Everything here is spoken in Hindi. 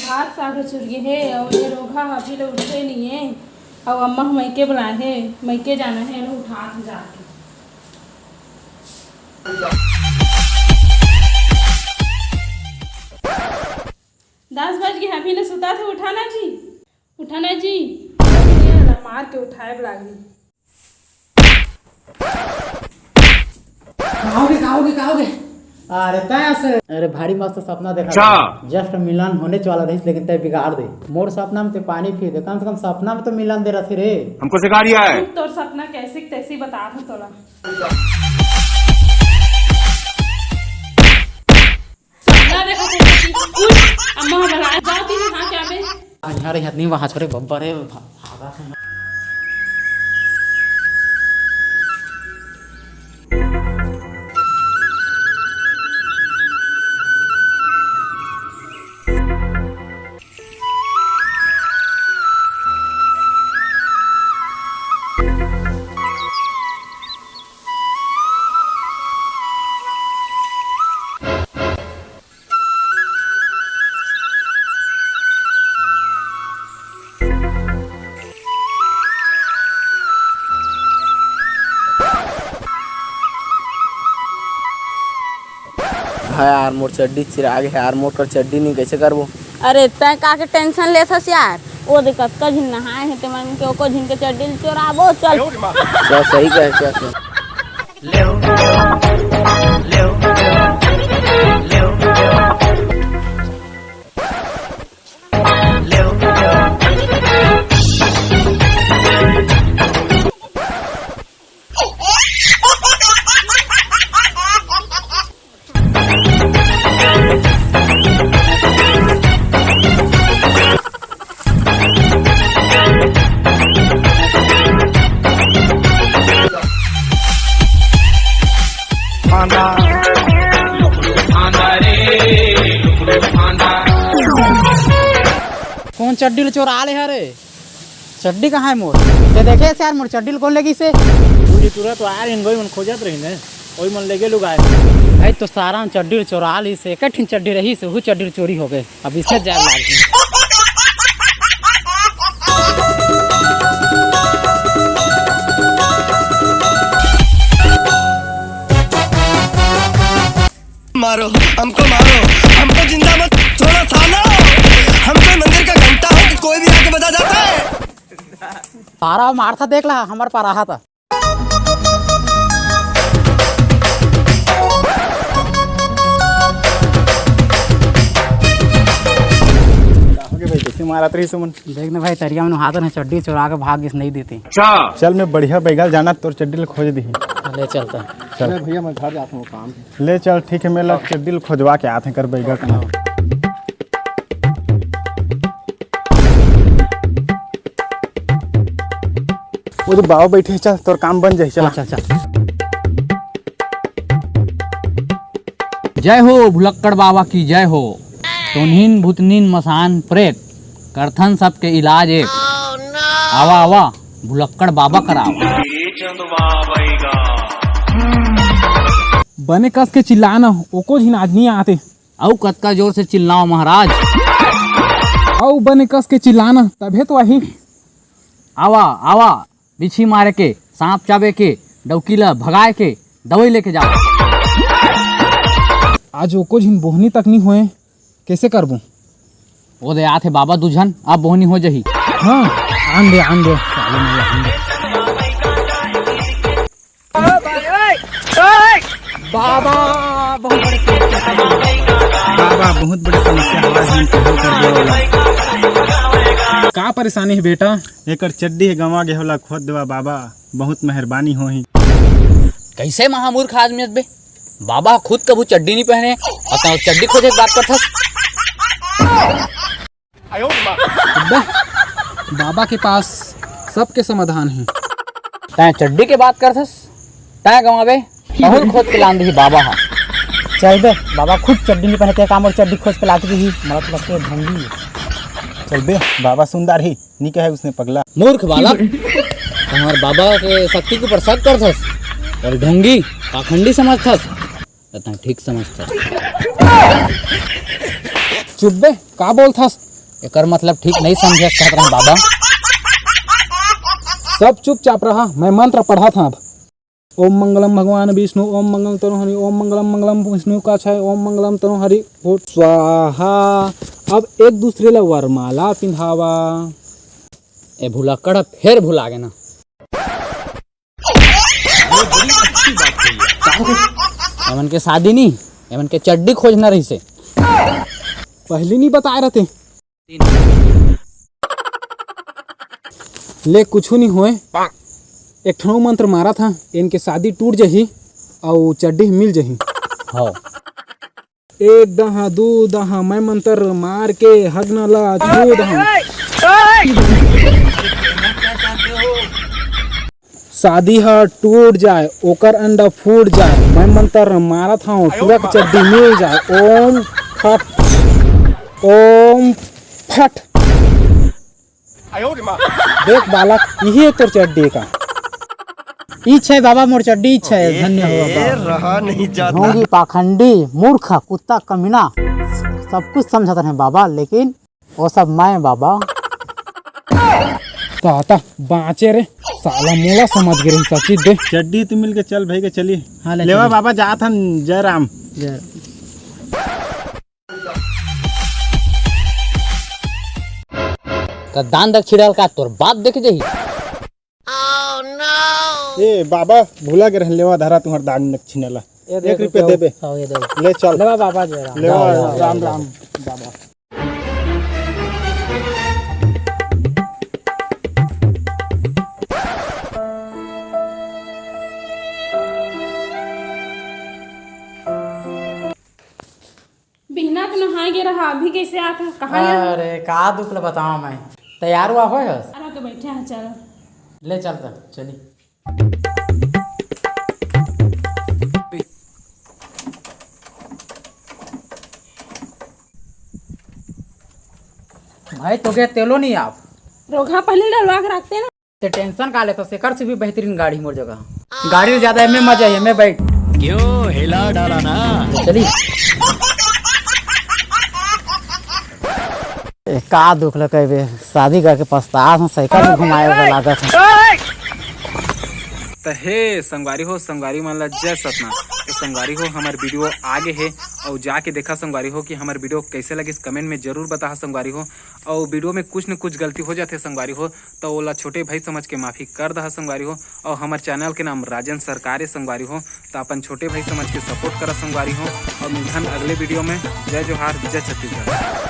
हाथ साग चुरिए है और ये रोगा अभी लोग उठे नहीं है और अम्मा मैके बुलाए है मैके जाना है ना उठा जाके 10 बज गए अभी ने सुता थे उठाना जी मार के उठाए लागी कहोगे अरे तैसे अरे भारी मस्त सपना देखा जस्ट मिलन होने वाला रही लेकिन तय बिगाड़ दे मोर सपना में तो पानी पी दे कम से कम सपना में तो मिलन दे रहे रे हमको सिखा दिया है तो सपना कैसे तैसे बता था तोला सपना देखो अम्मा बना जाओ तीन हां क्या बे अरे हतनी वहां छोरे बब्बर है भागा यार मोर चड्डी चिरा गया यार मोर कर चड्डी नहीं कैसे करबो अरे तय का के टेंशन ले थस यार ओ देख कतका झिन नहाए हे ते मन के ओको झिन के चड्डी चोराबो चल क्या सही कहे क्या कौन चड्डी चोरा ले अरे चड्डी कहाँ है मोर ते देखे यार मोर चड्डी कौन लगी से पूरी तुरंत यार इन मन खोजत रही ने ओई मन लेगे लोग आए भाई तो सारा चड्डी चोरा ली से एक चड्डी रही से वो चड्डी चोरी हो गए अब इससे जाए लाग मारो हमको जिंदा मत छोड़ो सालो हम कोई मंदिर का घंटा हो कि कोई भी आके बजा जाता है सारा मारता देख ला हमारे पास रहा था भाई कैसे मारा तरी सुमन देखने भाई तरिया में हाथ ने चड्डी चुरा के भाग इस नहीं देती चल मैं बढ़िया बैगल जाना तोर चड्डी खोज दी ले चलता चल भैया मैं घर जाता हूँ काम ले चल ठीक है मैं लग चड्डी खोजवा के आते कर बैगल का वो जो बाबा बैठे चल तोर काम बन जाए चल चल जय हो भुलक्कड़ बाबा की जय हो तोनीन भूतनीन मसान प्रेत करथन सबके इलाज एक आवा आवा भुलक्कड़ बाबा करावा बने कस के चिल्लाना ओको झिन आज नहीं आते औ कतका जोर से चिल्लाओ महाराज औ बने कस के चिल्लाना तभे तो वही आवा आवा बिछी मारे के सांप चाबे के डौकीला भगाए के दवाई लेके जाओ आज ओको झिन बोहनी तक नहीं हुए कैसे करबो वो दे आथे बाबा दुझन अब बोहनी हो जही हाँ आन दे बाबा बहुत बड़े बाबा बहुत बड़ी समस्या का परेशानी है बेटा एकर चड्डी है गंवा गे होला खोद देवा बाबा बहुत मेहरबानी होही कैसे महामूर्ख आदमी बे बाबा खुद कबू चड्डी नहीं पहने और चड्डी खोजे बात करथस बाबा के पास सबके समाधान है तै चड्डी के बात करथस तै गंवाबे बहुत खोद के लान दी बाबा हा चल बे बाबा खुद चड्डी नहीं पहनते काम और चड्डी खोज के लाती ही मला तो लगता है ढंगी चल बे बाबा सुंदर ही नहीं कहे उसने पगला मूर्ख बालक तुम्हारे बाबा के शक्ति के ऊपर शक करथस और ढोंगी पाखंडी समझथस तथा ठीक समझथस चुप बे का बोलथस एकर मतलब ठीक नहीं समझे कहत रहे बाबा। सब चुपचाप रहा, मैं मंत्र पढ़ा था। अब ओम मंगलम भगवान विष्णु, ओम मंगलम तनु हरि, ओम मंगलम मंगलम विष्णु का छय, ओम मंगलम तनु हरि भूत स्वाहा। अब एक दूसरे ला वरमाला पिंधावा। ए भुलक्कड़ फिर भुला गए ना। एमन के शादी नहीं, एमन के चड्डी खोजना रही से पहले नहीं बताए रहते। ले कुछ नहीं होए, एक ठो मंत्र मारा था, इनके शादी टूट जही और चड्डी मिल जही। हाँ एक दहा दू दहा मैं मंत्र मार के हगना ला छू दहा। शादी ह टूट जाए, ओकर अंडा फूट जाए, मैं मंत्र मारा था पूरा के चड्डी मिल जाए। ओम फट, ओम फट। देख बालक, यही है तोर चड्डी का। इच्छा है बाबा, मोर चड्डी इच्छा है। धन्य हो ये बाबा। रहा नहीं जाता। ढोंगी, पाखंडी, मूर्ख, कुत्ता, कमीना, सब कुछ समझाते हैं बाबा, लेकिन वो सब मैं बाबा। ताता बाँचे रे, साला मोला समझ गए सची दे चड्डी तो मिल के चल भाई के चलिए। हाँ, ले लेवा चलिए। बाबा जात हन। जय राम। का दान दक्षिणा का तोर बाप देख जही। ए बाबा भूला के रह, लेवा धरा तुम्हार दान दक्षिणा ला। 1 रुपया देबे। हाँ, ये दो। ले चल। लेवा बाबा जय राम। लेवा जाओ, जाओ, राम जाओ। राम बाबा। बिना तो नहाए गे रहा, अभी कैसे आता? कहाँ गया? अरे का दुख ल बताओ मैं। तैयार हुआ हो अरे के बैठे हैं, चलो। ले चलता चली। भाई तो क्या तेलो नहीं आप रोगा पहले डलवा के रखते हैं ना। ते टेंशन का ले तो सेकर से भी बेहतरीन गाड़ी मोर जगह। गाड़ी में ज्यादा एमे मजा है, मैं बैठ क्यों हिला डाला ना। चली। का दुख लगे बे, शादी करके पछतावा साइकिल में घुमाए वाला लागत है। तो हे संगवारी हो, संगवारी मन ला जय सतनाम। तो संगवारी हो, हमार वीडियो आगे है और जाके देखा संगवारी हो कि हमार वीडियो कैसे लगे, कमेंट में जरूर बता संगवारी हो। और वीडियो में कुछ न कुछ गलती हो जाते संगवारी हो तो ओला छोटे भाई समझ के माफी कर दहा संगवारी हो। और हमारे चैनल के नाम राजन सरकार है संगवारी हो, तो अपन छोटे भाई समझ के सपोर्ट करा संगवारी हो। और मिलहन अगले वीडियो में। जय जोहार, जय छत्तीसगढ़।